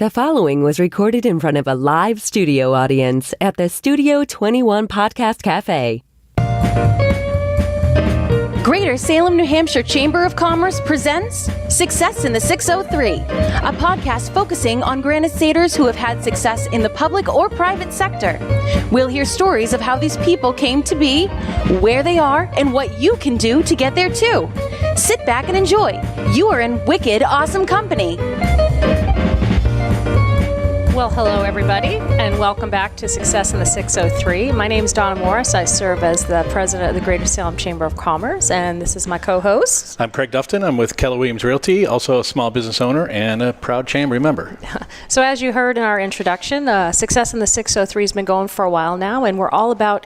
The following was recorded in front of a live studio audience at the Studio 21 Podcast Cafe. Greater Salem, New Hampshire Chamber of Commerce presents Success in the 603, a podcast focusing on Granite Staters who have had success in the public or private sector. We'll hear stories of how these people came to be, where they are, and what you can do to get there too. Sit back and enjoy. You are in wicked awesome company. Well, hello, everybody, and welcome back to Success in the 603. My name is Donna Morris. I serve as the president of the Greater Salem Chamber of Commerce, and this is my co-host. I'm Craig Dufton. I'm with Keller Williams Realty, also a small business owner and a proud chamber member. So as you heard in our introduction, Success in the 603 has been going for a while now, and we're all about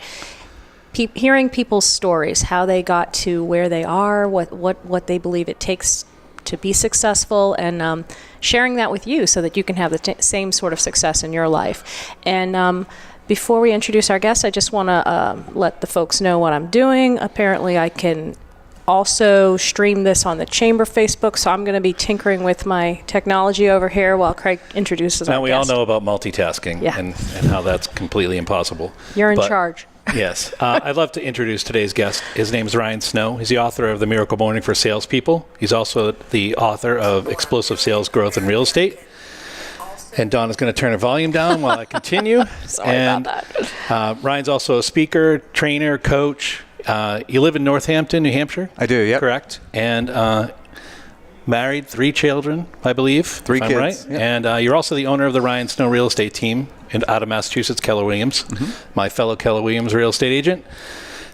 hearing people's stories, how they got to where they are, what they believe it takes to be successful, and sharing that with you so that you can have the same sort of success in your life. And before we introduce our guests, I just want to let the folks know what I'm doing. Apparently, I can also stream this on the Chamber Facebook, so I'm going to be tinkering with my technology over here while Craig introduces our guest. Now, we all know about multitasking and how that's completely impossible. You're in charge. Yes. I'd love to introduce today's guest. His name is Ryan Snow. He's the author of The Miracle Morning for Salespeople. He's also the author of Explosive Sales Growth in Real Estate. And Donna's going to turn her volume down while I continue. Sorry about that. Ryan's also a speaker, trainer, coach. You live in Northampton, New Hampshire? I do, yep. Correct. And married, 3 children, I believe. 3 kids. I'm right. Yep. And you're also the owner of the Ryan Snow Real Estate team out of Massachusetts, Keller Williams, my fellow Keller Williams real estate agent.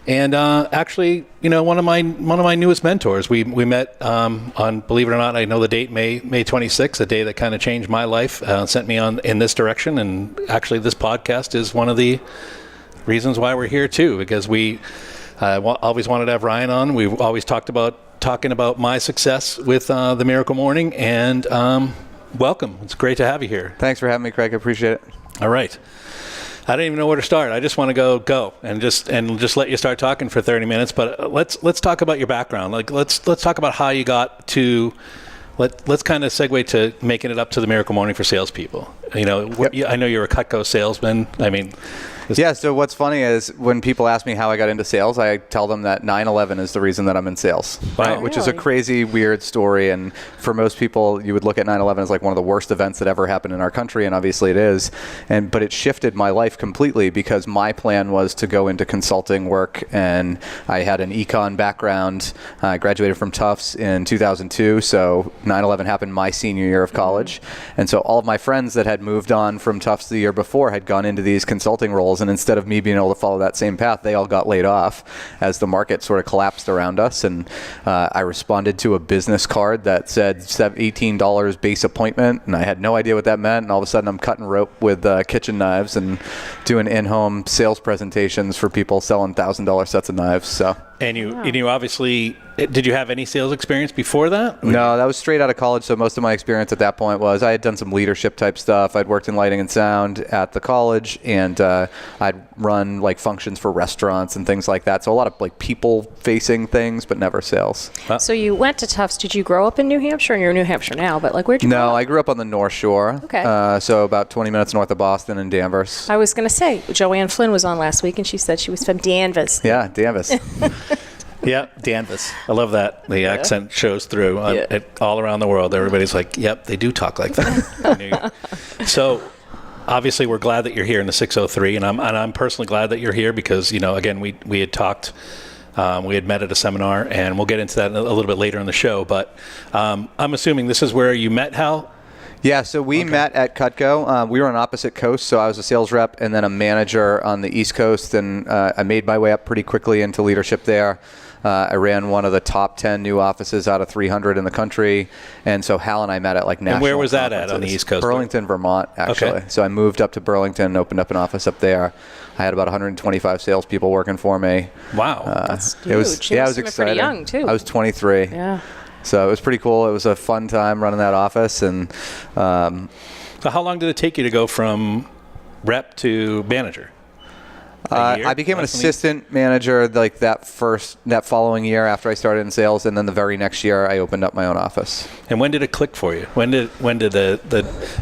And actually, one of my newest mentors. We met on, believe it or not, I know the date, May 26th, a day that kind of changed my life, sent me on in this direction. And actually, this podcast is one of the reasons why we're here too, because we always wanted to have Ryan on. We've always talking about my success with the Miracle Morning, and welcome. It's great to have you here. Thanks for having me, Craig. I appreciate it. All right. I don't even know where to start. I just want to go and just let you start talking for 30 minutes. But let's talk about your background. Like let's talk about how you got to. Let's kind of segue to making it up to the Miracle Morning for Salespeople. Yep. I know you're a Cutco salesman. I mean. Yeah, so what's funny is when people ask me how I got into sales, I tell them that 9/11 is the reason that I'm in sales, right? Wow. Which is a crazy, weird story. And for most people, you would look at 9/11 as like one of the worst events that ever happened in our country, and obviously it is. But it shifted my life completely because my plan was to go into consulting work, and I had an econ background. I graduated from Tufts in 2002, so 9/11 happened my senior year of college. And so all of my friends that had moved on from Tufts the year before had gone into these consulting roles. And instead of me being able to follow that same path, they all got laid off as the market sort of collapsed around us. And I responded to a business card that said $18 base appointment, and I had no idea what that meant. And all of a sudden, I'm cutting rope with kitchen knives and doing in-home sales presentations for people selling $1,000 sets of knives. So. And you obviously, did you have any sales experience before that? No, that was straight out of college. So most of my experience at that point was I had done some leadership type stuff. I'd worked in lighting and sound at the college, and I'd run like functions for restaurants and things like that. So a lot of like people facing things, but never sales. So you went to Tufts. Did you grow up in New Hampshire? And you're in New Hampshire now, but like where'd you grow up? No, I grew up on the North Shore. Okay. So about 20 minutes north of Boston in Danvers. I was going to say, Joanne Flynn was on last week, and she said she was from Danvers. Yeah, Danvers. Yeah, Danvers. I love that. The accent shows through all around the world. Everybody's like, yep, they do talk like that. So obviously we're glad that you're here in the 603, and I'm personally glad that you're here because, again, we had talked, we had met at a seminar, and we'll get into that a little bit later in the show. But I'm assuming this is where you met Hal? Yeah, so we met at Cutco. We were on opposite coasts, so I was a sales rep and then a manager on the East Coast, and I made my way up pretty quickly into leadership there. I ran one of the top 10 new offices out of 300 in the country, and so Hal and I met at like national. And where was that conferences. at on the East Coast? Burlington, Vermont, actually. Okay. So I moved up to Burlington and opened up an office up there. I had about 125 salespeople working for me. Wow, that's huge. It was exciting. Pretty young too. I was 23. Yeah. So it was pretty cool. It was a fun time running that office, and. So how long did it take you to go from rep to manager? I became an assistant manager like that following year after I started in sales, and then the very next year I opened up my own office. And when did it click for you? When did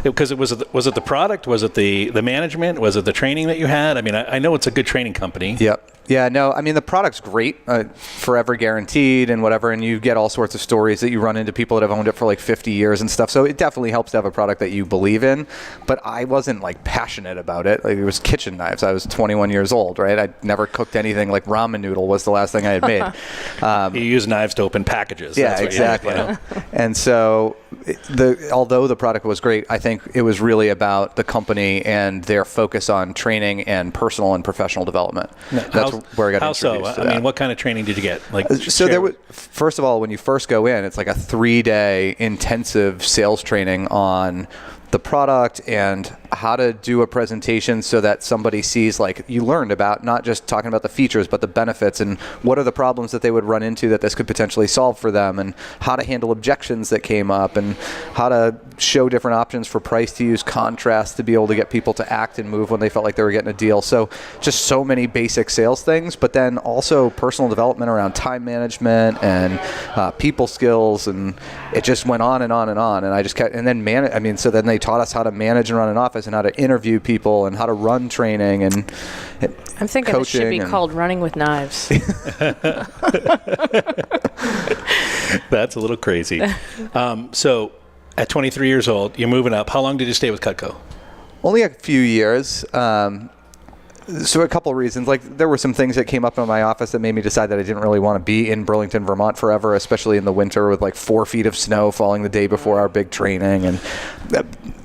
because was it the product? Was it the management? Was it the training that you had? I mean, I know it's a good training company. Yep. Yeah, no, I mean, the product's great, forever guaranteed and whatever, and you get all sorts of stories that you run into people that have owned it for like 50 years and stuff, so it definitely helps to have a product that you believe in, but I wasn't like passionate about it. Like, it was kitchen knives. I was 21 years old, right? I never cooked anything. Like ramen noodle was the last thing I had made. You use knives to open packages. Yeah, That's exactly. What you know? And so although the product was great, I think it was really about the company and their focus on training and personal and professional development. That's where I got introduced to that. I mean, what kind of training did you get? So there was, first of all, when you first go in, it's like a 3-day intensive sales training on the product and how to do a presentation so that somebody sees, like, you learned about not just talking about the features but the benefits and what are the problems that they would run into that this could potentially solve for them, and how to handle objections that came up, and how to show different options for price, to use contrast to be able to get people to act and move when they felt like they were getting a deal. So just so many basic sales things, but then also personal development around time management and people skills, and it just went on and on and on. And I just kept, and then so then they taught us how to manage and run an office and how to interview people and how to run training and I'm thinking it should be called Running with Knives. That's a little crazy. So at 23 years old, you're moving up. How long did you stay with Cutco? Only a few years. So a couple of reasons. Like, there were some things that came up in my office that made me decide that I didn't really want to be in Burlington, Vermont forever, especially in the winter with like 4 feet of snow falling the day before our big training. And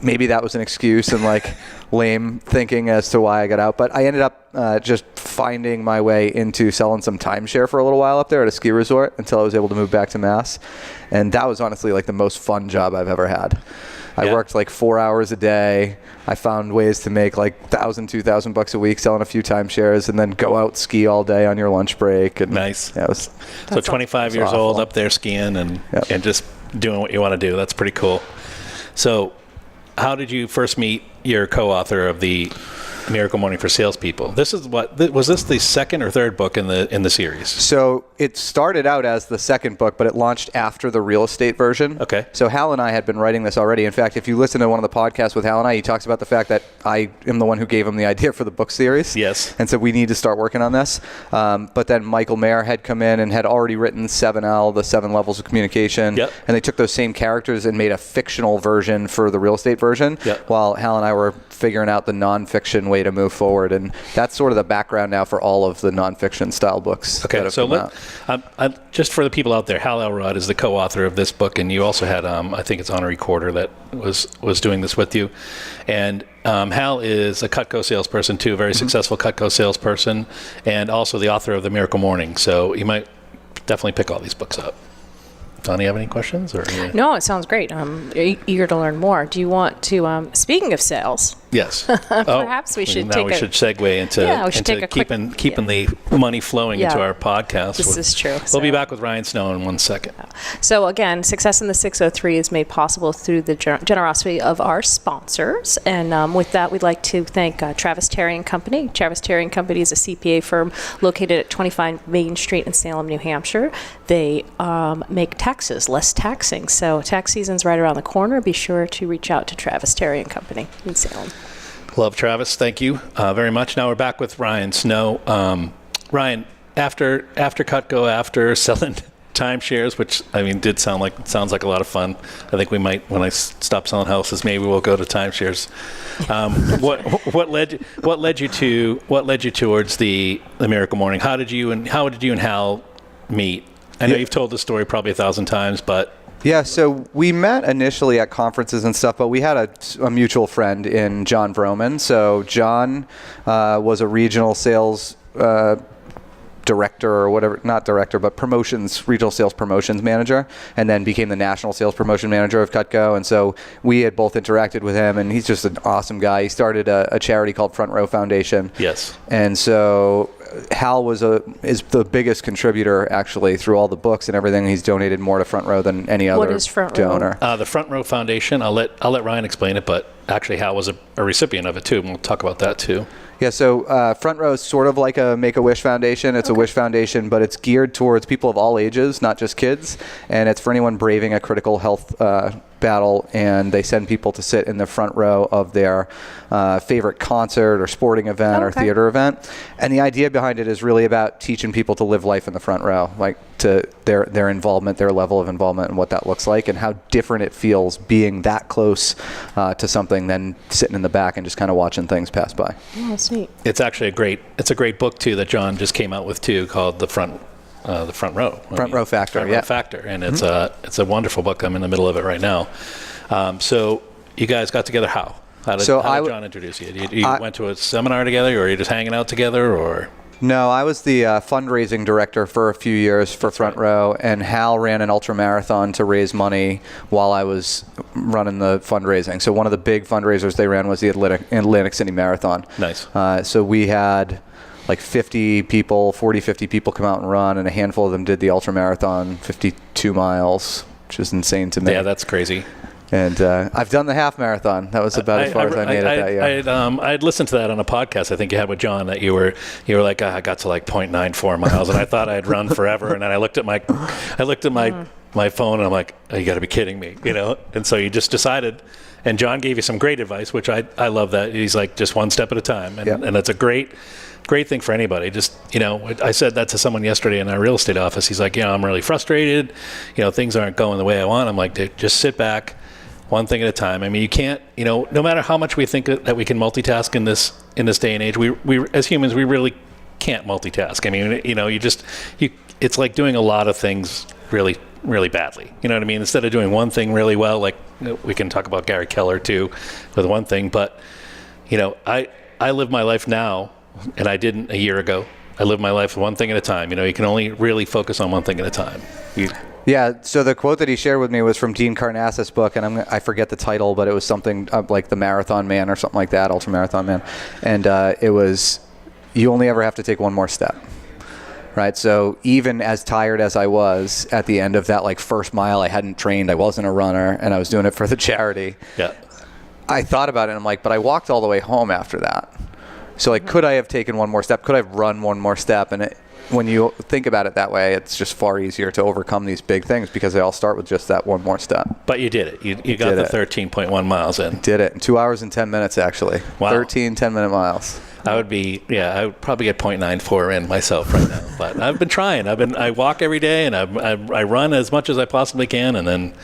maybe that was an excuse and like lame thinking as to why I got out. But I ended up just finding my way into selling some timeshare for a little while up there at a ski resort until I was able to move back to Mass. And that was honestly like the most fun job I've ever had. I worked like 4 hours a day. I found ways to make like $1,000, $2,000 a week selling a few timeshares, and then go out ski all day on your lunch break. And nice. Yeah, so 25 years old, up there skiing and just doing what you want to do. That's pretty cool. So how did you first meet your co-author of the Miracle Morning for Salespeople? This is was this the second or third book in the series? So it started out as the second book, but it launched after the real estate version. Okay. So Hal and I had been writing this already. In fact, if you listen to one of the podcasts with Hal and I, he talks about the fact that I am the one who gave him the idea for the book series. Yes. And so we need to start working on this. But then Michael Mayer had come in and had already written 7L, the 7 levels of communication. Yep. And they took those same characters and made a fictional version for the real estate version. Yep. While Hal and I were figuring out the nonfiction way to move forward. And that's sort of the background now for all of the nonfiction style books. Okay, so just for the people out there, Hal Elrod is the co-author of this book, and you also had, I think it's Honor Recorder that was doing this with you. And Hal is a Cutco salesperson too, a very successful Cutco salesperson, and also the author of The Miracle Morning. So you might definitely pick all these books up. Donna, you have any questions? No, it sounds great. I'm eager to learn more. Do you want to, speaking of sales? Yes. Perhaps we should we should segue into keeping the money flowing into our podcast. This is true. We'll be back with Ryan Snow in 1 second. So again, Success in the 603 is made possible through the generosity of our sponsors. And with that, we'd like to thank Travis Terry & Company. Travis Terry & Company is a CPA firm located at 25 Main Street in Salem, New Hampshire. They make taxes less taxing. So tax season's right around the corner. Be sure to reach out to Travis Terry & Company in Salem. Love Travis. Thank you very much. Now we're back with Ryan Snow. Ryan, after Cutco, after selling timeshares, which sounds like a lot of fun. I think we might, when I stop selling houses, maybe we'll go to timeshares. What led you towards the Miracle Morning? How did you and Hal meet? I know you've told the story probably 1,000 times, but. Yeah, so we met initially at conferences and stuff, but we had a mutual friend in John Vroman. So John was a regional sales director or whatever, not director, but regional sales promotions manager, and then became the national sales promotion manager of Cutco. And so we had both interacted with him, and he's just an awesome guy. He started a charity called Front Row Foundation. Yes. And so Hal is the biggest contributor actually through all the books and everything. He's donated more to Front Row than any other donor. The Front Row Foundation, I'll let Ryan explain it, but actually Hal was a recipient of it too, and we'll talk about that too. Yeah, so Front Row is sort of like a Make-A-Wish Foundation. It's a wish foundation, but it's geared towards people of all ages, not just kids. And it's for anyone braving a critical health battle, and they send people to sit in the front row of their favorite concert or sporting event or theater event. And the idea behind it is really about teaching people to live life in the front row, like to their involvement, their level of involvement, and what that looks like, and how different it feels being that close to something than sitting in the back and just kind of watching things pass by. Oh, that's neat. It's actually a great book too that John just came out with too, called The Front Row. Front Row Factor. Front Row Factor, and it's a wonderful book. I'm in the middle of it right now. So you guys got together how? How did John introduce you? You went to a seminar together, or are you just hanging out together, or? No, I was the fundraising director for a few years for Front Row, and Hal ran an ultra marathon to raise money while I was running the fundraising. So one of the big fundraisers they ran was the Atlantic City Marathon. Nice. So we had like 50 people come out and run, and a handful of them did the ultra marathon, 52 miles, which is insane to me. Yeah, that's crazy. And I've done the half marathon. That was about as far as I made it that year. I'd listened to that on a podcast I think you had with John, that you were like, I got to like 0.94 miles, and I thought I'd run forever. And then I looked at my phone, and I'm like, oh, you got to be kidding me, And so you just decided. And John gave you some great advice, which I love that. He's like, just one step at a time, and that's a great thing for anybody. Just, I said that to someone yesterday in our real estate office. He's like, I'm really frustrated. Things aren't going the way I want. I'm like, dude, just sit back, one thing at a time. I mean, you can't, no matter how much we think that we can multitask in this day and age, we as humans, we really can't multitask. I mean, it's like doing a lot of things really, really badly. You know what I mean? Instead of doing one thing really well, like we can talk about Gary Keller too with one thing, but I live my life now, and I didn't a year ago. I live my life one thing at a time. You can only really focus on one thing at a time. Yeah, so the quote that he shared with me was from Dean Karnazes' book, and I forget the title, but it was something like The Marathon Man or something like that, Ultra Marathon Man. And it was, you only ever have to take one more step. Right, so even as tired as I was at the end of that first mile, I hadn't trained, I wasn't a runner, and I was doing it for the charity. Yeah. I thought about it, and I'm like, but I walked all the way home after that. So could I have taken one more step? Could I have run one more step? And when you think about it that way, it's just far easier to overcome these big things because they all start with just that one more step. But you did it. You got the 13.1 miles in. Did it in 2 hours and 10 minutes, actually. Wow. 13 10-minute miles. I would probably get 0.94 in myself right now. But I've been trying. I walk every day, and I run as much as I possibly can, and then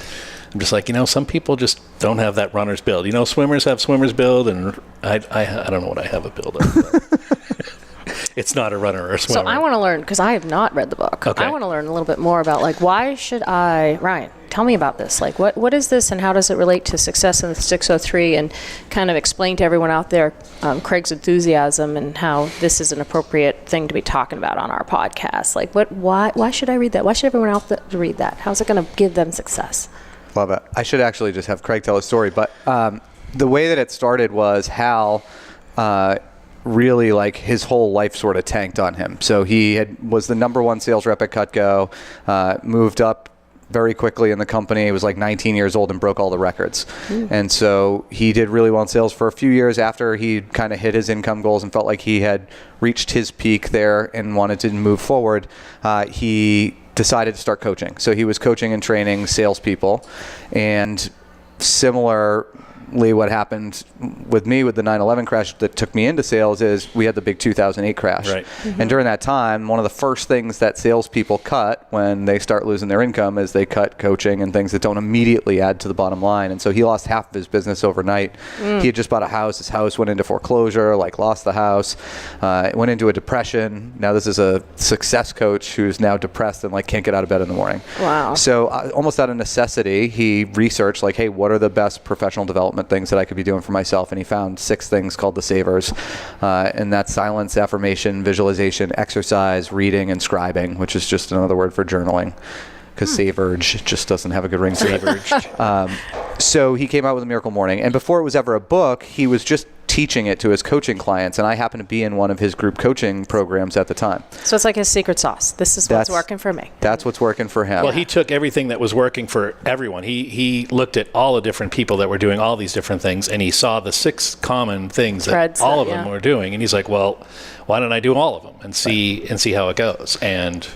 I'm just like, some people just don't have that runner's build. Swimmers have swimmer's build, and I don't know what I have a build of. It's not a runner or a swimmer. So I want to learn, because I have not read the book. Okay. I want to learn a little bit more about, why should Ryan, tell me about this. What is this, and how does it relate to success in the 603, and kind of explain to everyone out there Craig's enthusiasm and how this is an appropriate thing to be talking about on our podcast. Why should I read that? Why should everyone out there read that? How's it going to give them success? Love it. I should actually just have Craig tell a story, but the way that it started was Hal really his whole life sort of tanked on him. So he was the number one sales rep at Cutco, moved up very quickly in the company. He was 19 years old and broke all the records. And so he did really well in sales for a few years after he kind of hit his income goals and felt like he had reached his peak there and wanted to move forward. He decided to start coaching. So he was coaching and training salespeople, and similarly, what happened with me with the 9/11 crash that took me into sales is we had the big 2008 crash. Right. And during that time, one of the first things that salespeople cut when they start losing their income is they cut coaching and things that don't immediately add to the bottom line. And so he lost half of his business overnight. He had just bought a house. His house went into foreclosure, lost the house, went into a depression. Now this is a success coach who's now depressed and can't get out of bed in the morning. Wow. So almost out of necessity, he researched hey, what are the best professional development things that I could be doing for myself, and he found 6 things called the Savers, and that's silence, affirmation, visualization, exercise, reading, and scribing, which is just another word for journaling, because Saverge just doesn't have a good ring to it. So he came out with A Miracle Morning, and before it was ever a book, he was just teaching it to his coaching clients, and I happened to be in one of his group coaching programs at the time. So it's like his secret sauce. This is what's working for me. That's what's working for him. Well, he took everything that was working for everyone. He looked at all the different people that were doing all these different things, and he saw the 6 common things that all of them were doing, and he's like, well, why don't I do all of them and see how it goes? And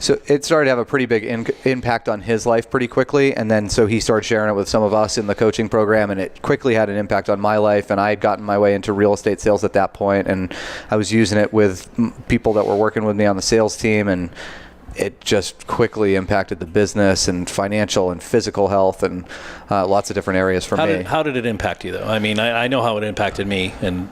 so it started to have a pretty big impact on his life pretty quickly, and then so he started sharing it with some of us in the coaching program, and it quickly had an impact on my life, and I had gotten my way into real estate sales at that point, and I was using it with people that were working with me on the sales team, and it just quickly impacted the business and financial and physical health and lots of different areas for me. How did it impact you, though? I mean, I know how it impacted me, and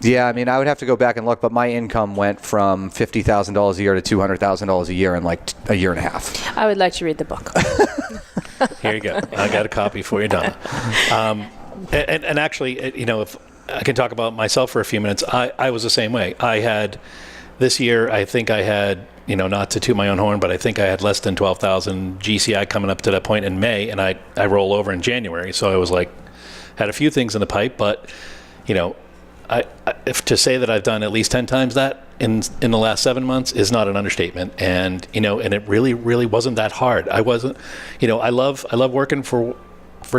yeah, I mean, I would have to go back and look, but my income went from $50,000 a year to $200,000 a year in like a year and a half. I would like to read the book. Here you go. I got a copy for you, Donna. And actually, you know, if I can talk about myself for a few minutes, I was the same way. This year, I think I had, you know, not to toot my own horn, but I think I had less than 12,000 GCI coming up to that point in May, and I roll over in January. So I was like, had a few things in the pipe, but, you know, if to say that I've done at least 10 times that in the last 7 months is not an understatement. And, you know, and it really, really wasn't that hard. I wasn't, you know, I love working for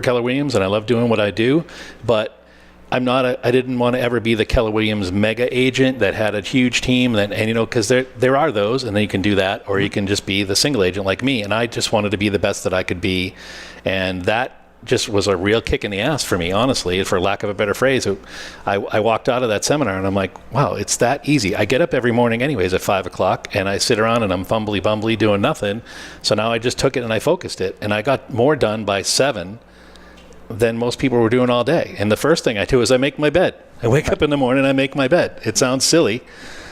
Keller Williams, and I love doing what I do, but I didn't want to ever be the Keller Williams mega agent that had a huge team, and you know, because there are those, and then you can do that, or you can just be the single agent like me. And I just wanted to be the best that I could be, and that just was a real kick in the ass for me, honestly, for lack of a better phrase. I walked out of that seminar and I'm like, wow, it's that easy. I get up every morning anyways at 5 o'clock, and I sit around and I'm fumbly doing nothing. So now I just took it and I focused it, and I got more done by 7 than most people were doing all day. And the first thing I do is I make my bed. I wake up in the morning, I make my bed. It sounds silly.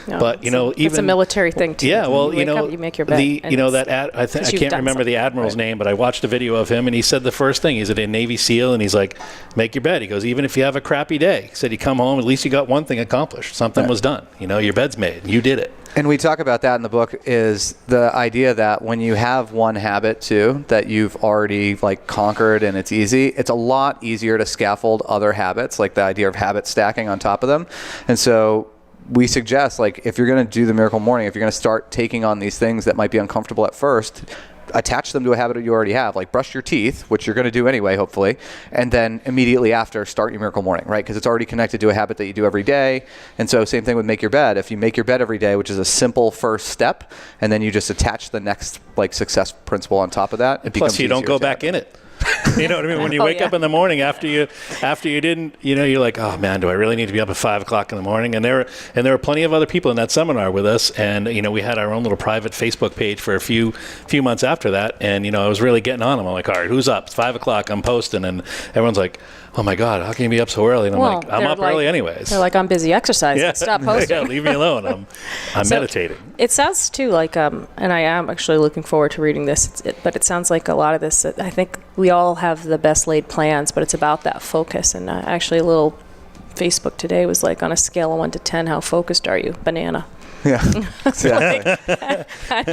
No, but, you know, even... It's a military thing, too. Yeah, well, you know... Up, you make your bed. You know, that I can't remember the admiral's name, but I watched a video of him, and he said the first thing, he's a Navy SEAL, and he's like, make your bed. He goes, even if you have a crappy day, he said, you come home, at least you got one thing accomplished. Something was done. You know, your bed's made. You did it. And we talk about that in the book, is the idea that when you have one habit, too, that you've already, like, conquered and it's easy, it's a lot easier to scaffold other habits, like the idea of habit stacking on top of them. And so we suggest, like, if you're going to do the Miracle Morning, if you're going to start taking on these things that might be uncomfortable at first, attach them to a habit that you already have, like brush your teeth, which you're going to do anyway, hopefully, and then immediately after start your Miracle Morning, right? Because it's already connected to a habit that you do every day. And so same thing with make your bed. If you make your bed every day, which is a simple first step, and then you just attach the next, like, success principle on top of that, it becomes Plus, you don't go back in it. You know what I mean? When you wake up in the morning after you didn't, you know, you're like, oh man, do I really need to be up at 5 o'clock in the morning? And there were plenty of other people in that seminar with us, and you know, we had our own little private Facebook page for a few months after that, and you know, I was really getting on them. I'm like, all right, who's up? It's 5 o'clock. I'm posting, and everyone's like, oh my God, how can you be up so early? And I'm like, I'm up early anyways. They're like, I'm busy exercising. Yeah. Stop posting. Yeah, leave me alone. I'm meditating. It sounds too like, and I am actually looking forward to reading this, but it sounds like a lot of this, I think we all have the best laid plans, but it's about that focus. And actually a little Facebook today was like, on a scale of 1 to 10, how focused are you? Banana. Yeah. Like, how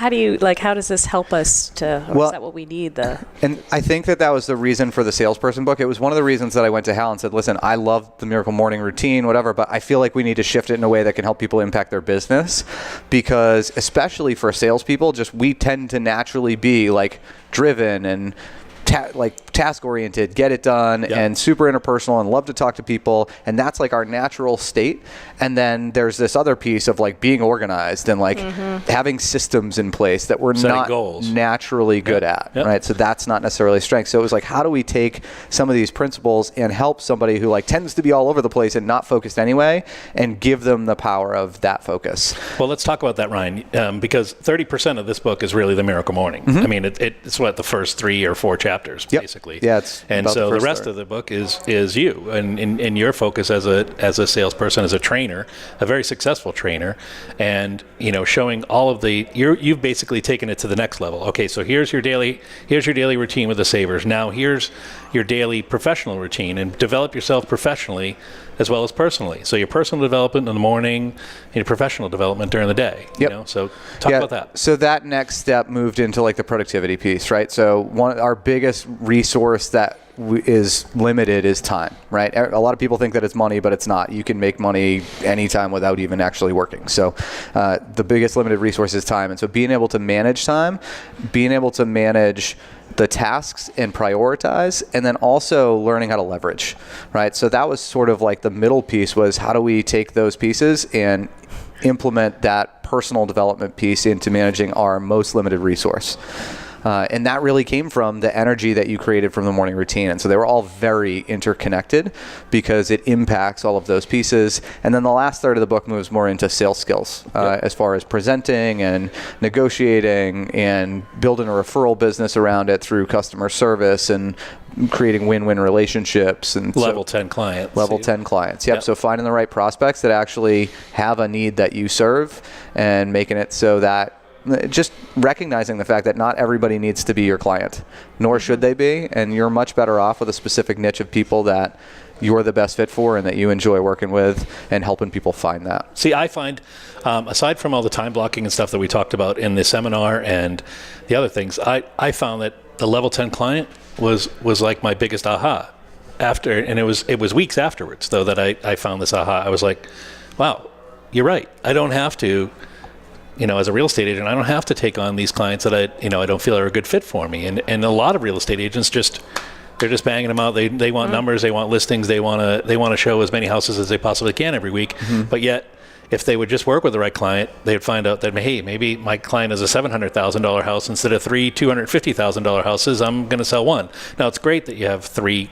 do you like, how does this help us to, or is that what we need? And I think that was the reason for the Salesperson book. It was one of the reasons that I went to Hal and said, listen, I love the Miracle Morning routine, whatever, but I feel like we need to shift it in a way that can help people impact their business, because especially for salespeople, we tend to naturally be like driven and task oriented, get it done, and super interpersonal, and love to talk to people, and that's like our natural state. And then there's this other piece of like being organized and like having systems in place that we're not naturally good at, right? So that's not necessarily a strength. So it was like, how do we take some of these principles and help somebody who like tends to be all over the place and not focused anyway, and give them the power of that focus? Well, let's talk about that, Ryan, because 30% of this book is really the Miracle Morning. I mean, it's what, the first 3 or 4 chapters, basically. Yeah, and so the rest of the book is you and your focus as a salesperson, as a trainer, a very successful trainer, and you know, showing all of you've basically taken it to the next level. Okay, so here's your daily routine with the savers. Now here's your daily professional routine, and develop yourself professionally as well as personally. So your personal development in the morning, and your professional development during the day. You know? So talk about that. So that next step moved into like the productivity piece, right? So our biggest resource that is limited is time, right? A lot of people think that it's money, but it's not. You can make money anytime without even actually working. So the biggest limited resource is time. And so being able to manage time, being able to manage the tasks and prioritize, and then also learning how to leverage, right? So that was sort of like the middle piece, was how do we take those pieces and implement that personal development piece into managing our most limited resource. And that really came from the energy that you created from the morning routine. And so they were all very interconnected because it impacts all of those pieces. And then the last third of the book moves more into sales skills, as far as presenting and negotiating and building a referral business around it through customer service and creating win-win relationships. And level 10 clients. Level 10 clients. Yep. So finding the right prospects that actually have a need that you serve and making it so that just recognizing the fact that not everybody needs to be your client, nor should they be, and you're much better off with a specific niche of people that you're the best fit for and that you enjoy working with and helping people find that. See, I find, aside from all the time blocking and stuff that we talked about in the seminar and the other things, I found that the level 10 client was like my biggest aha after, and it was weeks afterwards though that I found this aha. I was like, wow, you're right. I don't have to, as a real estate agent, I don't have to take on these clients that I don't feel are a good fit for me. And a lot of real estate agents they're just banging them out. They want numbers, they want listings, they want to show as many houses as they possibly can every week. Mm-hmm. But yet, if they would just work with the right client, they'd find out that, hey, maybe my client is a $700,000 house instead of 3 $250,000 houses. I'm going to sell one. Now, it's great that you have three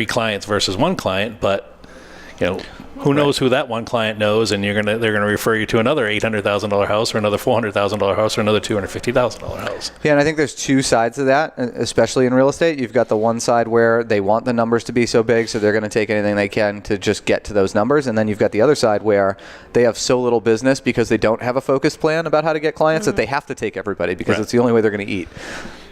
clients versus one client, but who knows who that one client knows, and they're gonna refer you to another $800,000 house or another $400,000 house or another $250,000 house. Yeah, and I think there's two sides of that, especially in real estate. You've got the one side where they want the numbers to be so big, so they're going to take anything they can to just get to those numbers, and then you've got the other side where they have so little business because they don't have a focused plan about how to get clients that they have to take everybody because it's the only way they're going to eat.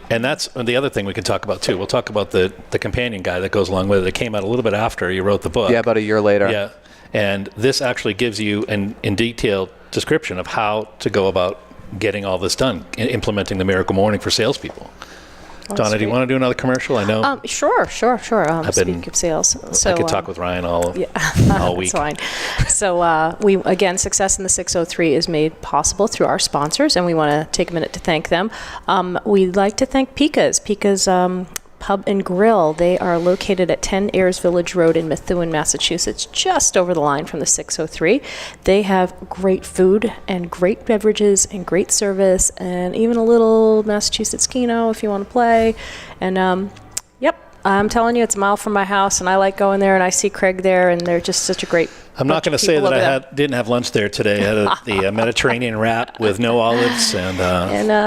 And that's the other thing we can talk about too. We'll talk about the companion guide that goes along with it. It came out a little bit after you wrote the book. Yeah, about a year later. Yeah, and this actually gives you an in detailed description of how to go about getting all this done, implementing the Miracle Morning for salespeople. Donna, do you want to do another commercial? I know. Sure. Speaking of sales, so I could talk with Ryan all week. That's fine. So Success in the 603 is made possible through our sponsors, and we want to take a minute to thank them. We'd like to thank Pika's Pub and Grill. They are located at 10 Ayers Village Road in Methuen, Massachusetts, just over the line from the 603. They have great food and great beverages and great service and even a little Massachusetts Keno if you want to play. And I'm telling you, it's a mile from my house, and I like going there, and I see Craig there, and they're just such a great I'm not going to say that I didn't have lunch there today. I had the Mediterranean wrap with no olives, and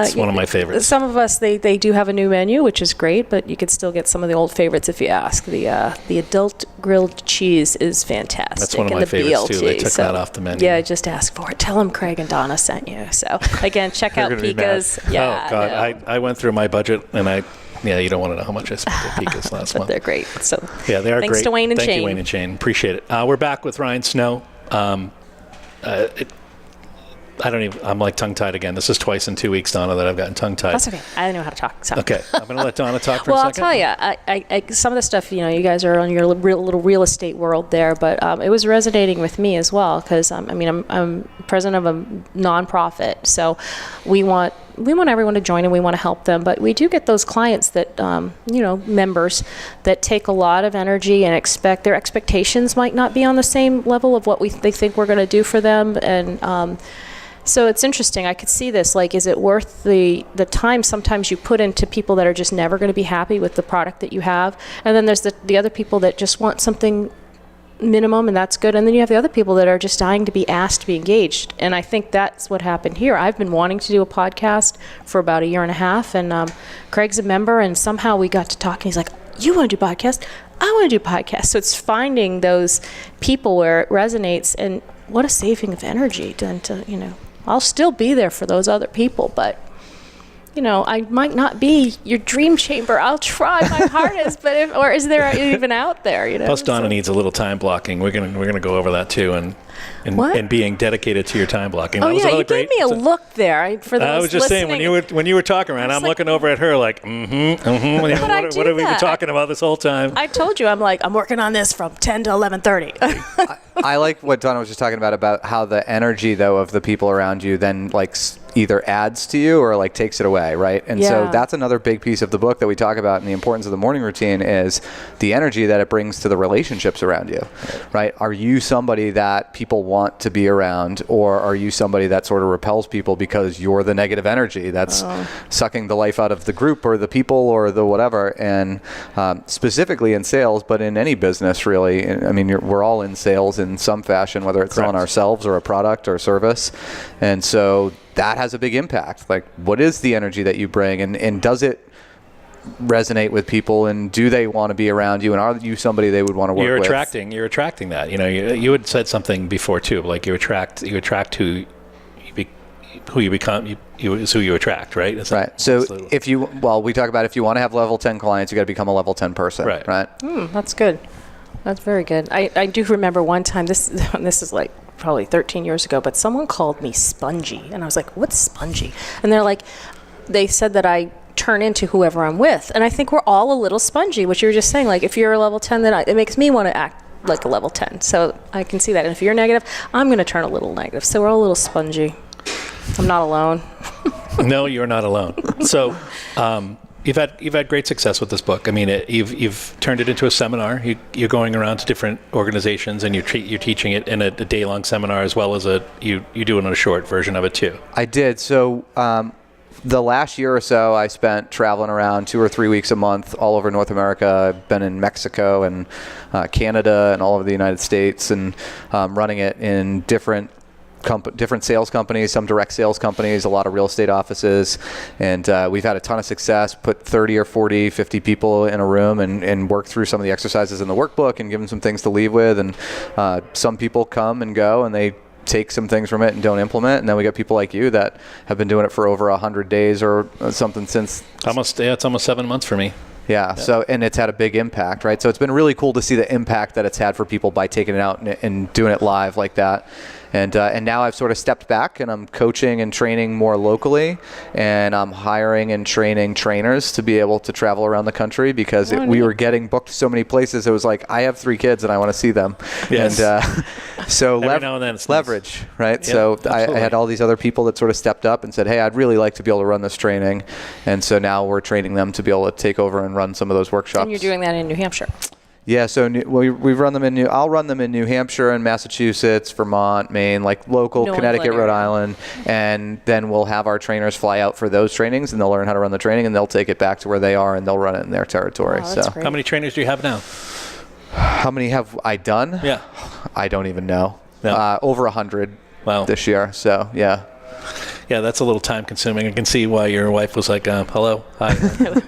it's one of my favorites. Some of us, they do have a new menu, which is great, but you could still get some of the old favorites if you ask. The adult grilled cheese is fantastic. That's one of my favorites, too. They took that off the menu. Yeah, just ask for it. Tell them Craig and Donna sent you. So, again, check out Pika's. Yeah, oh, God. No. I went through my budget, and you don't want to know how much I spent at Pika's last month. But they're great. So yeah, they are thanks great. To Wayne and Thank Shane. you, Wayne and Shane. Appreciate it. We're back with Ryan Snow. I'm like tongue-tied again. This is twice in 2 weeks, Donna, that I've gotten tongue-tied. That's okay. I know how to talk. So. Okay. I'm going to let Donna talk for a second. Well, I'll tell you, I some of the stuff, you guys are on your little real estate world there, but it was resonating with me as well because, I'm president of a nonprofit, so we want everyone to join and we want to help them, but we do get those clients that, members that take a lot of energy and their expectations might not be on the same level of what they think we're going to do for them, and so it's interesting. I could see this, is it worth the time sometimes you put into people that are just never going to be happy with the product that you have, and then there's the other people that just want something minimum, and that's good, and then you have the other people that are just dying to be asked to be engaged, and I think that's what happened here. I've been wanting to do a podcast for about a year and a half, and Craig's a member, and somehow we got to talk, and he's like, you want to do podcast? I want to do podcast. So it's finding those people where it resonates, and what a saving of energy then to, I'll still be there for those other people, but I might not be your dream chamber. I'll try my hardest, but is there even out there? Plus, Donna needs a little time blocking. We're gonna go over that too, and being dedicated to your time blocking. Oh, you gave me a look there. I was just saying when you were talking around, I'm looking over at her like, what have we been talking about this whole time? I told you, I'm working on this from 10 to 11:30. I like what Donna was just talking about how the energy, though, of the people around you then either adds to you or takes it away, right? And so that's another big piece of the book that we talk about, and the importance of the morning routine is the energy that it brings to the relationships around you, right? Are you somebody that people want to be around, or are you somebody that sort of repels people because you're the negative energy that's sucking the life out of the group or the people or the whatever? And specifically in sales, but in any business really, I mean, we're all in sales in some fashion, whether it's selling ourselves or a product or service. And so that has a big impact. What is the energy that you bring, and does it resonate with people, and do they want to be around you, and are you somebody they would want to work with? You're attracting that. You had said something before too, you attract who you become. Is who you attract, right? Right. So we talk about if you want to have level 10 clients, you got to become a level 10 person, right? That's good. That's very good. I do remember one time, this is probably 13 years ago, but someone called me spongy, and I was like, what's spongy? And they said that I turn into whoever I'm with, and I think we're all a little spongy, which you were just saying, if you're a level 10, then it makes me want to act like a level 10, so I can see that. And if you're negative, I'm going to turn a little negative, so we're all a little spongy. I'm not alone. No, you're not alone. So you've had great success with this book. I mean, you've turned it into a seminar. You're going around to different organizations, and you're teaching it in a day-long seminar, as well as you do it in a short version of it too. I did. So the last year or so, I spent traveling around 2 or 3 weeks a month all over North America. I've been in Mexico and Canada and all over the United States, and running it in different sales companies, some direct sales companies, a lot of real estate offices, and we've had a ton of success. Put 30 or 40, 50 people in a room and work through some of the exercises in the workbook and give them some things to leave with. And some people come and go, and they take some things from it and don't implement. And then we got people like you that have been doing it for over 100 days or something since. It's almost 7 months for me. Yeah. So, and it's had a big impact, right? So it's been really cool to see the impact that it's had for people by taking it out and doing it live like that. And now I've sort of stepped back, and I'm coaching and training more locally, and I'm hiring and training trainers to be able to travel around the country, because we were getting booked so many places. It was I have 3 kids and I want to see them. Yes. And so leverage, right? Yeah, so I had all these other people that sort of stepped up and said, hey, I'd really like to be able to run this training. And so now we're training them to be able to take over and run some of those workshops. And you're doing that in New Hampshire. Yeah, so we've run them I'll run them in New Hampshire and Massachusetts, Vermont, Maine, local, Connecticut, Rhode Island, and then we'll have our trainers fly out for those trainings, and they'll learn how to run the training, and they'll take it back to where they are, and they'll run it in their territory. Wow, that's great. How many trainers do you have now? How many have I done? Yeah. I don't even know. No. Over 100 this year, so yeah. Yeah, that's a little time consuming. I can see why your wife was like, hello, hi,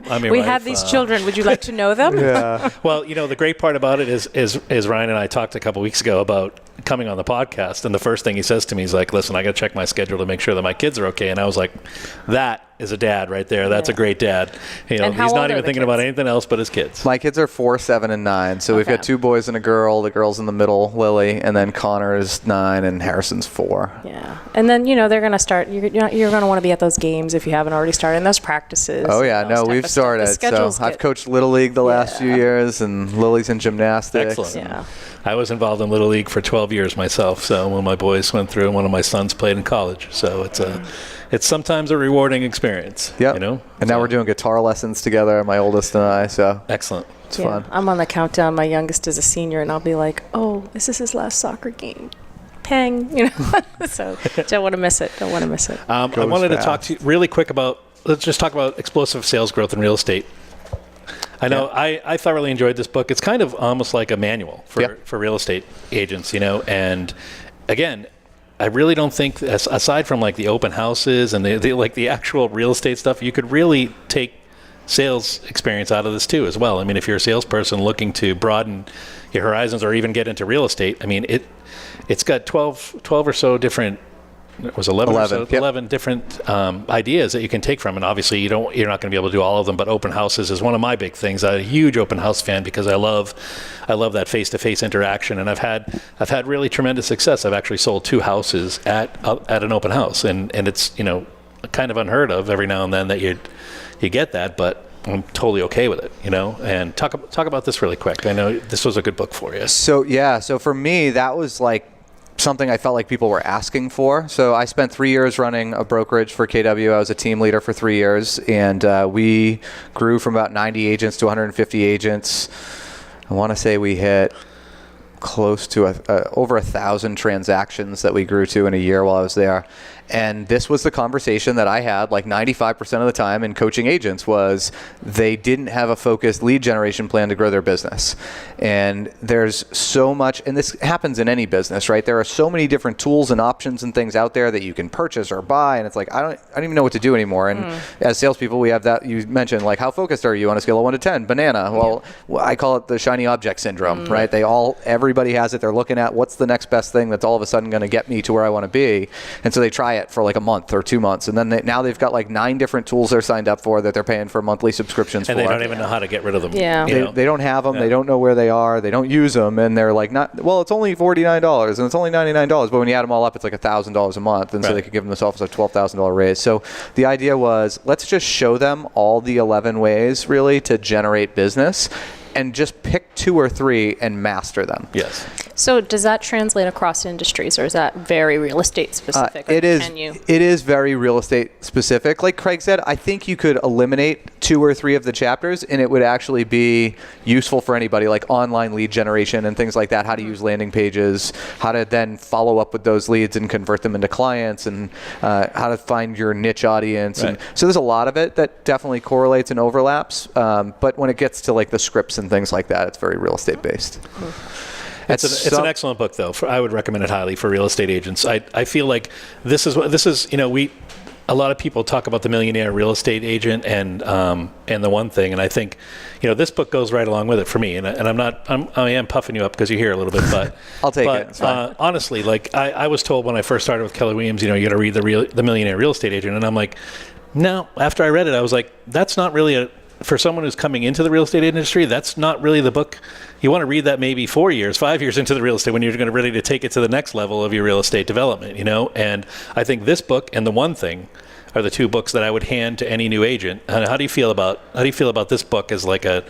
I'm your wife. We have these children. Would you like to know them? Yeah. Well, the great part about it is Ryan and I talked a couple weeks ago about coming on the podcast, and the first thing he says to me is listen, I got to check my schedule to make sure that my kids are okay. And I was like, that is a dad right there. That's a great dad. He's not even thinking about anything else but his kids. My kids are 4, 7, and 9. So we've got 2 boys and a girl. The girl's in the middle, Lily, and then Connor is 9 and Harrison's 4. Yeah. And then, they're going to start, you're going to want to be at those games if you haven't already started, and those practices. Oh, yeah. No, we've started. So I've coached Little League the last few years, and Lily's in gymnastics. Excellent. Yeah. I was involved in Little League for 12 years myself. So when my boys went through, one of my sons played in college. So it's sometimes a rewarding experience. Yeah. And now we're doing guitar lessons together, my oldest and I. So excellent. It's fun. I'm on the countdown. My youngest is a senior, and I'll be like, oh, this is his last soccer game. Pang. So don't want to miss it. I wanted to talk to you really quick let's just talk about explosive sales growth in real estate. I know I thoroughly enjoyed this book. It's kind of almost like a manual for real estate agents, and again, I really don't think, aside from the open houses and the actual real estate stuff, you could really take sales experience out of this too as well. I mean, if you're a salesperson looking to broaden your horizons or even get into real estate, I mean, it's got 12 or so different it was 11 or so, Yep. 11 different ideas that you can take from. And obviously you're not going to be able to do all of them, but open houses is one of my big things. I'm a huge open house fan because I love that interaction, and I've had really tremendous success. I've actually sold 2 houses at an open house, and it's kind of unheard of every now and then that you get that, but I'm totally okay with it, And talk about this really quick. I know this was a good book for you. So for me, that was like something I felt like people were asking for. So I spent 3 years running a brokerage for KW. I was a team leader for 3 years, and we grew from about 90 agents to 150 agents. I want to say we hit close to over 1,000 transactions that we grew to in a year while I was there. And this was the conversation that I had like 95% of the time in coaching agents was they didn't have a focused lead generation plan to grow their business. And there's so much, and this happens in any business, right? There are so many different tools and options and things out there that you can purchase or buy. And it's like, I don't even know what to do anymore. And as salespeople, we have that, you mentioned like, how focused are you on a scale of 1 to 10? Banana. Well, I call it the shiny object syndrome, right? Everybody has it. They're looking at what's the next best thing that's all of a sudden going to get me to where I want to be. And so they try it for like a month or 2 months, and then now they've got like 9 different tools they're signed up for that they're paying for monthly subscriptions and for. They don't even know how to get rid of them. They don't have them. They don't know where they are. They don't use them, and they're like, it's only $49 and it's only $99, but when you add them all up, it's like $1,000 a month, and so they could give themselves a $12,000 raise. So the idea was, let's just show them all the 11 ways really to generate business, and just pick 2 or 3 and master them. Yes. So does that translate across industries, or is that very real estate specific? It is very real estate specific. Like Craig said, I think you could eliminate 2 or 3 of the chapters, and it would actually be useful for anybody, like online lead generation and things like that, how to use landing pages, how to then follow up with those leads and convert them into clients, and how to find your niche audience. Right. And so there's a lot of it that definitely correlates and overlaps. But when it gets to like the scripts and things like that, it's very real estate based. It's an excellent book, though. I would recommend it highly for real estate agents. I feel like this is a lot of people talk about the millionaire real estate agent and the one thing, and I think this book goes right along with it for me. And I am puffing you up because you're here a little bit, but I'll take it. It's fine. Honestly, like I was told when I first started with Keller Williams, you got to read the millionaire real estate agent, and I'm like, no. After I read it, I was like, that's not really for someone who's coming into the real estate industry, that's not really the book. You want to read that maybe 4 years, 5 years into the real estate when you're going to ready to take it to the next level of your real estate development, And I think this book and The One Thing are the 2 books that I would hand to any new agent. And how do you feel about this book as like do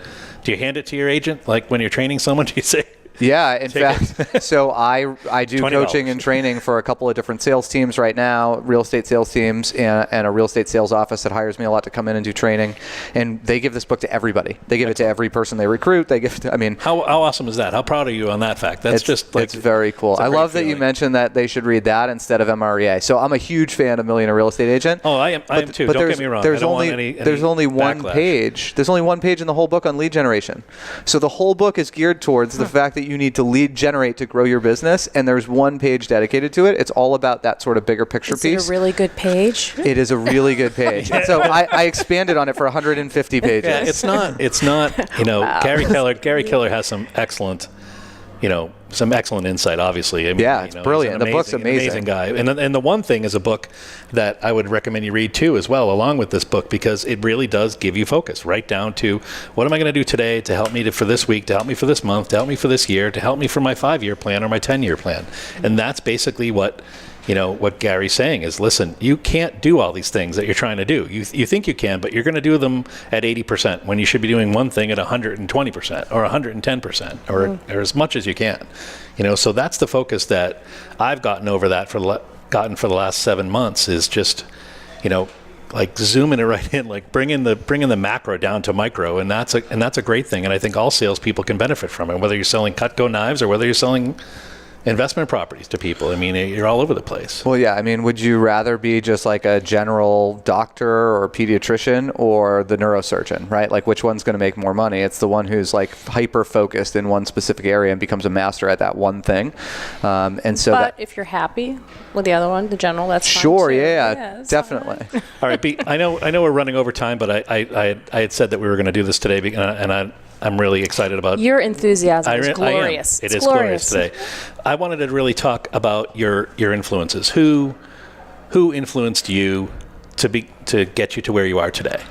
you hand it to your agent? Like when you're training someone, do you say, Yeah, in fact, so I do coaching and training for a couple of different sales teams right now, real estate sales teams, and a real estate sales office that hires me a lot to come in and do training. And they give this book to everybody. They give it to every person they recruit. They give it to, how awesome is that? How proud are you on that fact? That's just like, it's very cool. I love that you mentioned that they should read that instead of MREA. So I'm a huge fan of Millionaire Real Estate Agent. Oh, I am too. Don't get me wrong. There's only one page. There's only one page in the whole book on lead generation. So the whole book is geared towards the fact that you need to lead generate to grow your business, and there's one page dedicated to it. It's all about that sort of bigger picture piece. Is it a really good page? It is a really good page. And so I expanded on it for 150 pages. Yeah, it's not. Wow. Gary Keller has some excellent insight, obviously. It's brilliant. The book's amazing. Amazing guy. And the One Thing is a book that I would recommend you read too, as well, along with this book, because it really does give you focus right down to what am I going to do today to help me for this week, to help me for this month, to help me for this year, to help me for my 5-year plan or my 10-year plan. And that's basically what Gary's saying is, listen, you can't do all these things that you're trying to do. You think you can, but you're going to do them at 80% when you should be doing one thing at 120% or 110% or as much as you can. So that's the focus that I've gotten for the last 7 months is just, like zooming it right in, like bringing the macro down to micro, and that's a great thing. And I think all salespeople can benefit from it, whether you're selling Cutco knives or whether you're selling investment properties to people. You're all over the place. Well, yeah. Would you rather be just like a general doctor or pediatrician or the neurosurgeon, right? Like which one's going to make more money? It's the one who's like hyper focused in one specific area and becomes a master at that one thing. But if you're happy with the other one, the general, that's sure. Fine too. Yeah, definitely. All right, I know we're running over time, but I had said that we were going to do this today, and I'm really excited about your enthusiasm. Is glorious. It is glorious today. I wanted to really talk about your influences. Who who influenced you to get you to where you are today?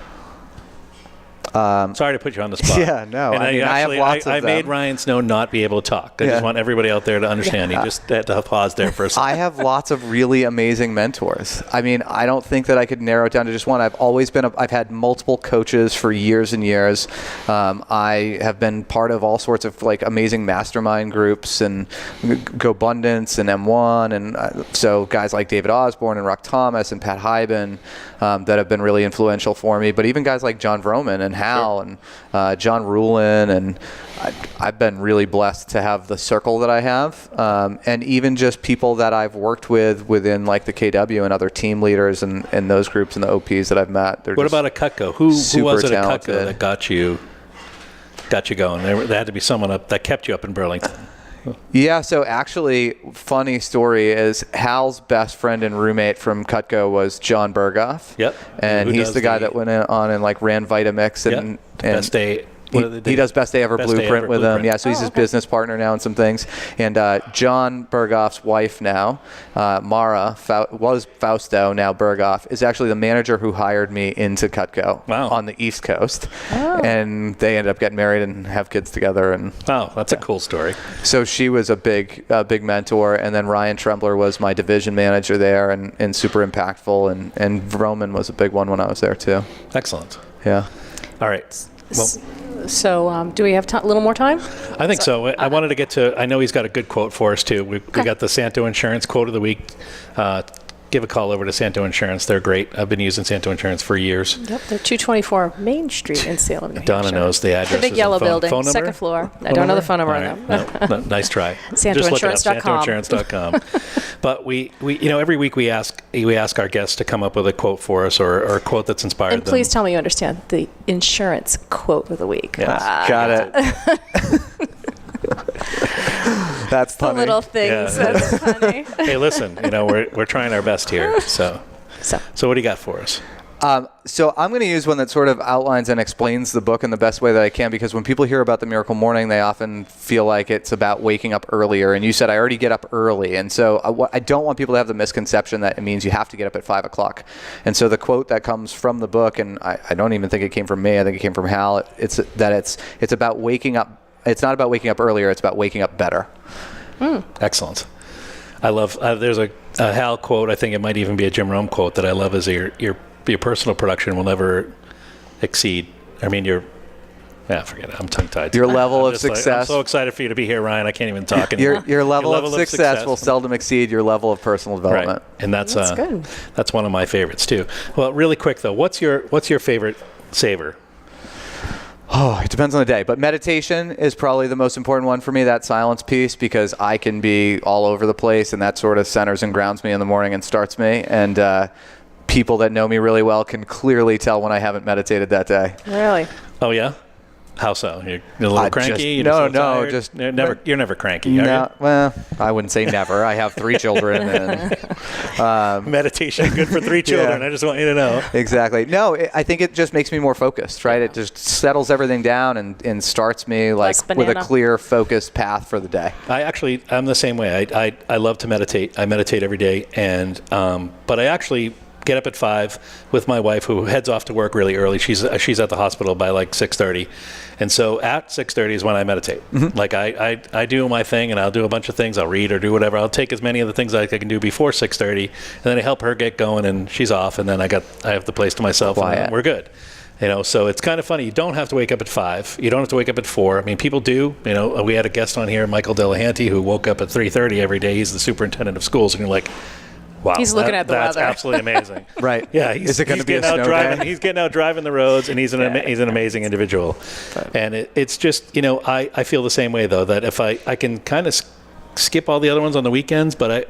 Sorry to put you on the spot. Yeah, no. And I have lots of I them. made Ryan Snow not be able to talk. I just want everybody out there to understand. He just had to pause there for a second. I have lots of really amazing mentors. I mean, I don't think that I could narrow it down to just one. I've had multiple coaches for years and years. I have been part of all sorts of like amazing mastermind groups and GoBundance and M1. And so guys like David Osborne and Ruck Thomas and Pat Hyben that have been really influential for me. But even guys like John Vroman and Hal and John Rulin, and I've been really blessed to have the circle that I have, and even just people that I've worked with within like the KW and other team leaders and those groups and the OPs that I've met. What about at Cutco? Who was it at talented. Cutco that got you going? There had to be someone up that kept you up in Burlington. Yeah, so actually, funny story is Hal's best friend and roommate from Cutco was John Berghoff. Yep. And he's the guy that went on and like ran Vitamix and Best Day. He does Best Day Ever Blueprint with him. Yeah, so he's his business partner now and some things. And John Berghoff's wife now, Mara, was Fausto, now Berghoff, is actually the manager who hired me into Cutco on the East Coast. And they ended up getting married and have kids together. And wow, that's a cool story. So she was a big mentor. And then Ryan Trembler was my division manager there and super impactful. And Vroman was a big one when I was there too. Excellent. Yeah. All right. Well, So do we have a little more time? I think so. I wanted to get to, I know he's got a good quote for us too. We got the Santo Insurance quote of the week. Give a call over to Santo Insurance. They're great. I've been using Santo Insurance for years. Yep, they're 224 Main Street in Salem, New Hampshire. Donna knows the address. The big yellow building, phone number? second floor. I don't know the phone number on them. No, nice try. SantoInsurance.com. Just look it up, SantoInsurance.com. But we every week we ask our guests to come up with a quote for us or a quote that's inspired them. And please tell me you understand the insurance quote of the week. Yes. Got it. That's funny. The little things. Yeah. That's funny. Hey, listen, we're trying our best here. So what do you got for us? So I'm going to use one that sort of outlines and explains the book in the best way that I can, because when people hear about the Miracle Morning, they often feel like it's about waking up earlier. And you said I already get up early. And so I don't want people to have the misconception that it means you have to get up at 5 o'clock. And so the quote that comes from the book, and I don't even think it came from me, I think it came from Hal, it's about waking up. It's not about waking up earlier, it's about waking up better. Excellent. I love, there's a Hal quote, I think it might even be a Jim Rome quote that I love, is your personal production will never exceed, forget it, I'm tongue-tied. Your level of success. I'm so excited for you to be here, Ryan, I can't even talk anymore. Your level of success will seldom exceed your level of personal development. Right. And that's good. That's one of my favorites too. Well, really quick though, what's your favorite savor? Oh, it depends on the day. But meditation is probably the most important one for me, that silence piece, because I can be all over the place, and that sort of centers and grounds me in the morning and starts me. And people that know me really well can clearly tell when I haven't meditated that day. Really? Oh, yeah? How so? You're a little cranky? You're never cranky, are you? Well, I wouldn't say never. I have 3 children. And, meditation good for 3 children. Yeah. I just want you to know. Exactly. No, I think it just makes me more focused, right? It just settles everything down and starts me like with a clear, focused path for the day. I'm the same way. I love to meditate. I meditate every day, and but I actually get up at 5 with my wife, who heads off to work really early. She's at the hospital by like 6:30, and so at 6:30 is when I meditate. Mm-hmm. Like I do my thing, and I'll do a bunch of things. I'll read or do whatever. I'll take as many of the things I can do before 6:30, and then I help her get going, and she's off, and then I have the place to myself, and we're good. So it's kind of funny. You don't have to wake up at 5. You don't have to wake up at 4. I mean, people do. We had a guest on here, Michael Delahanty, who woke up at 3:30 every day. He's the superintendent of schools, and you're like, wow, he's looking at the weather. That's absolutely amazing. Right. Yeah. Is it going to be a snow day? He's getting out driving the roads, and he's an amazing individual. And it's just, I feel the same way, though, that if I can kind of skip all the other ones on the weekends, but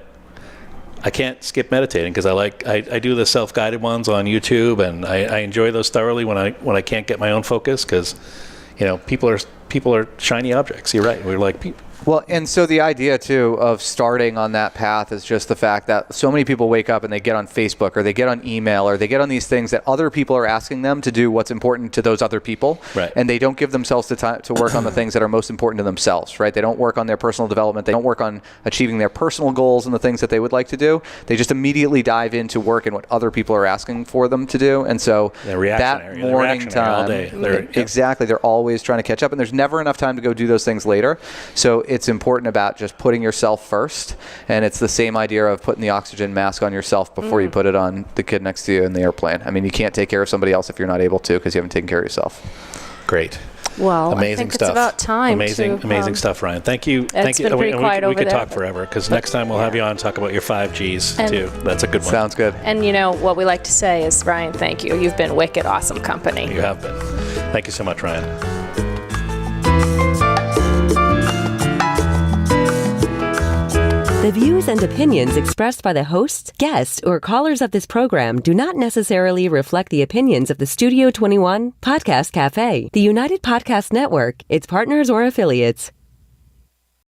I can't skip meditating, because I do the self-guided ones on YouTube, and I enjoy those thoroughly when I can't get my own focus, because people are shiny objects. You're right. We're like Well, and so the idea, too, of starting on that path is just the fact that so many people wake up and they get on Facebook or they get on email or they get on these things that other people are asking them to do what's important to those other people. Right. And they don't give themselves the time to work on the things that are most important to themselves, right? They don't work on their personal development. They don't work on achieving their personal goals and the things that they would like to do. They just immediately dive into work and what other people are asking for them to do. And so that morning time, all day. Exactly, they're always trying to catch up. And there's never enough time to go do those things later. So it's important about just putting yourself first, and it's the same idea of putting the oxygen mask on yourself before you put it on the kid next to you in the airplane. I mean, you can't take care of somebody else if you're not able to because you haven't taken care of yourself. Great. Well, amazing I think stuff. it's about time. Amazing stuff, Ryan. Thank you. It's been pretty quiet over we could there. talk forever because next time we'll have you on and talk about your 5Gs too. That's a good one. Sounds good. And what we like to say is, Ryan, thank you. You've been wicked awesome company. You have been. Thank you so much, Ryan. The views and opinions expressed by the hosts, guests, or callers of this program do not necessarily reflect the opinions of the Studio 21 Podcast Cafe, the United Podcast Network, its partners, or affiliates.